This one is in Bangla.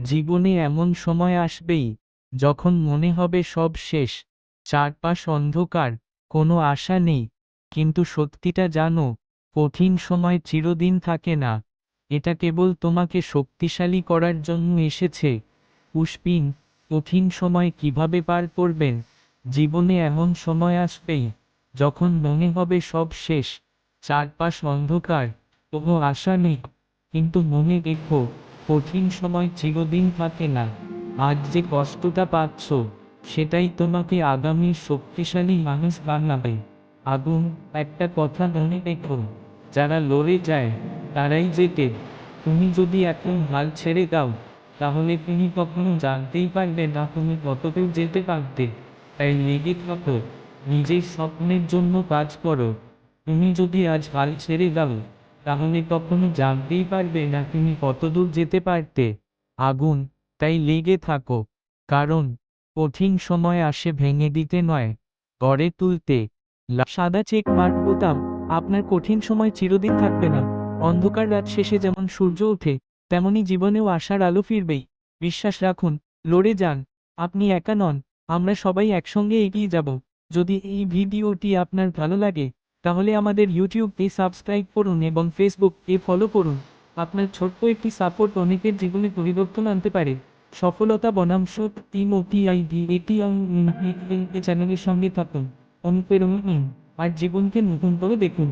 জীবনে এমন সময় আসবেই যখন মনে হবে সব শেষ, চারপাশ অন্ধকার, কোনো আশা নেই। কিন্তু সত্যিটা জানো, কঠিন সময় চিরদিন থাকে না। এটা কেবল তোমাকে শক্তিশালী করার জন্য এসেছে। পুষ্পিন, কঠিন সময় কিভাবে পার করবেন? জীবনে এমন সময় আসবেই যখন মনে হবে সব শেষ, চারপাশ অন্ধকার, কোনো আশা নেই। কিন্তু মনে রেখো, কঠিন সময় চিরদিন থাকে না। আজ যে কষ্টটা পাচ্ছ, সেটাই তোমাকে আগামীর শক্তিশালী মানুষ বানাবে। আগুন, একটা কথা মনে রেখো, যারা লড়ে যায় তারাই জেতে। তুমি যদি এখন হাল ছেড়ে দাও, তাহলে তুমি কখনো জানতেই পারবে না তুমি কতদূর যেতে পারবে। তাই লেগে থাকো, নিজের স্বপ্নের জন্য কাজ করো। তুমি যদি আজ হাল ছেড়ে দাও, তাহলে কখনো জানতেই পারবে না তুমি কতদূর যেতে পারতে। আগুন, তাই লেগে থাকো, কারণ কঠিন সময় আসে ভেঙে দিতে নয়, গড়ে তুলতে। সাদা চেক মার্ক বোতাম, আপনার কঠিন সময় চিরদিন থাকবে না। অন্ধকার রাত শেষে যেমন সূর্য ওঠে, তেমনি জীবনেও আশার আলো ফিরবেই। বিশ্বাস রাখুন, লড়ে যান, আপনি একা নন, আমরা সবাই একসঙ্গে এগিয়ে যাব। যদি এই ভিডিওটি আপনার ভালো লাগে, তাহলে আমাদের ইউটিউবে সাবস্ক্রাইব করুন এবং ফেসবুকে ফলো করুন। আপনার ছোট্ট একটি সাপোর্ট অনেকের জীবনে পরিবর্তন আনতে পারে। সফলতা বনাম সত্যি মোটিআইডি এটি চ্যানেলের সঙ্গে থাকুন, অনুপ্রেরণা নিন, আর জীবনকে নতুন করে দেখুন।